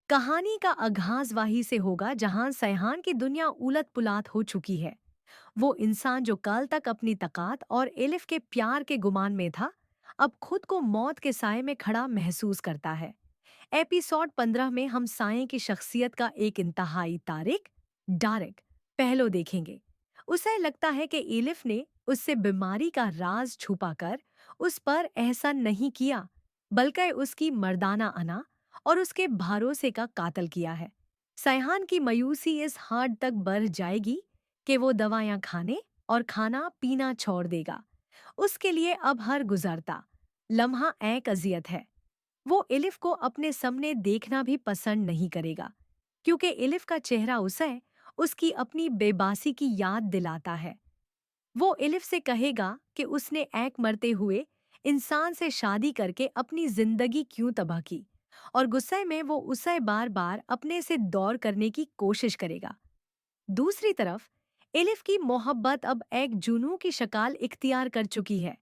कहानी का आगाज वहीं से होगा जहां सैहान की दुनिया उलट-पुलट हो चुकी है। वो इंसान जो कल तक अपनी तकात और एलिफ के प्यार के गुमान में था, अब खुद को मौत के साए में खड़ा महसूस करता है। एपिसोड 15 में हम साए की शख्सियत का एक इंतहाई तारिक, डारिक, पहलू देखेंगे। उसे लगता है कि एलिफ ने उससे बीमारी का राज छुपाकर उस पर एहसान नहीं किया, बल्कि उसकी मर्दाना अना और उसके भरोसे का कातल किया है। सैहान की मायूसी इस हद तक बढ़ जाएगी कि वो दवायां खाने और खाना पीना छोड़ देगा। उसके लिए अब हर गुजरता लम्हा एक अजियत है। वो एलिफ को अपने सामने देखना भी पसंद नहीं करेगा, क्योंकि एलिफ का चेहरा उसे उसकी अपनी बेबासी की याद दिलाता है। वो एलिफ से कहेगा कि उसने एक मरते हुए इंसान से शादी करके अपनी जिंदगी क्यों तबाह की, और गुस्से में वो उसे बार बार अपने से दौर करने की कोशिश करेगा। दूसरी तरफ एलिफ की मोहब्बत अब एक जुनून की शक्ल इख्तियार कर चुकी है।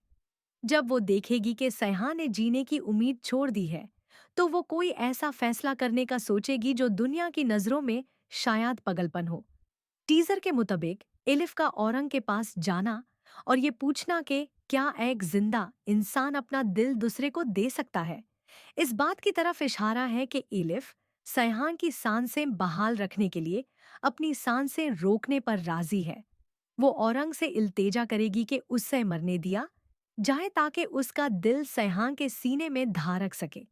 जब वो देखेगी कि सैहा ने जीने की उम्मीद छोड़ दी है, तो वो कोई ऐसा फैसला करने का सोचेगी जो दुनिया की नजरों में शायद पागलपन हो। टीजर के मुताबिक एलिफ का औरंग के पास जाना और ये पूछना कि क्या एक जिंदा इंसान अपना दिल दूसरे को दे सकता है, इस बात की तरफ इशारा है कि एलिफ सैहान की सांसें बहाल रखने के लिए अपनी सांसें रोकने पर राजी है। वो औरंग से इल्तेजा करेगी कि उससे मरने दिया जाए ताकि उसका दिल सैहान के सीने में धारक सके।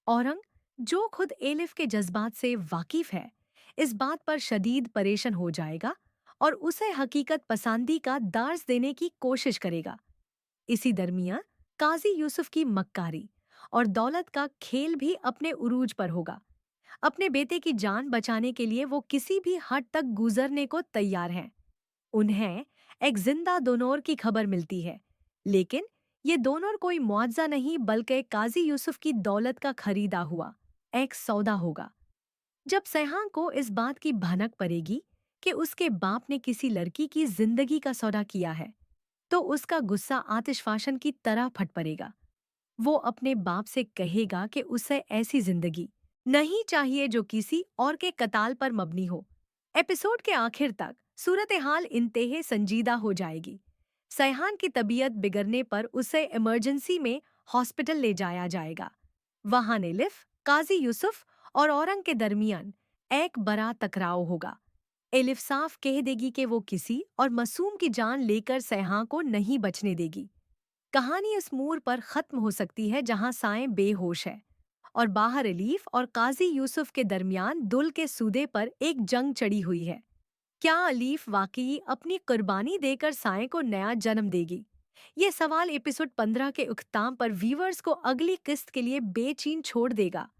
औरंग, जो खुद एलिफ के जज्बात से वाकिफ है, इस बात पर शदीद परेशान हो जाएगा और उसे हकीकत पसंदी का दर्ज देने की कोशिश करेगा। इसी दरमियान काजी यूसुफ की मक्कारी और दौलत का खेल भी अपने उरूज पर होगा। अपने बेटे की जान बचाने के लिए वो किसी भी हद तक गुजरने को तैयार हैं। उन्हें एक जिंदा दोनोर की खबर मिलती है, लेकिन ये दोनोर कोई मुआवजा नहीं बल्कि काजी यूसुफ की दौलत का खरीदा हुआ एक सौदा होगा। जब सैहान को इस बात की भनक पड़ेगी कि उसके बाप ने किसी लड़की की जिंदगी का सौदा किया है, तो उसका गुस्सा आतिशफाशन की तरह फट पड़ेगा। वो अपने बाप से कहेगा कि उसे ऐसी जिंदगी नहीं चाहिए जो किसी और के कताल पर मबनी हो। एपिसोड के आखिर तक सूरत हाल इंतहे संजीदा हो जाएगी। सैहान की तबीयत बिगड़ने पर उसे इमरजेंसी में हॉस्पिटल ले जाया जाएगा। वहां एलिफ, काजी यूसुफ और औरंग के दरमियान एक बड़ा टकराव होगा। एलिफ साफ कह देगी कि वो किसी और मासूम की जान लेकर सैहान को नहीं बचने देगी। कहानी इस मोड़ पर खत्म हो सकती है जहां साएं बेहोश है और बाहर एलीफ और काजी यूसुफ के दरमियान दुल के सूदे पर एक जंग चढ़ी हुई है। क्या अलीफ वाकई अपनी कुर्बानी देकर साएं को नया जन्म देगी? ये सवाल एपिसोड 15 के उख्ताम पर व्यूवर्स को अगली किस्त के लिए बेचैन छोड़ देगा।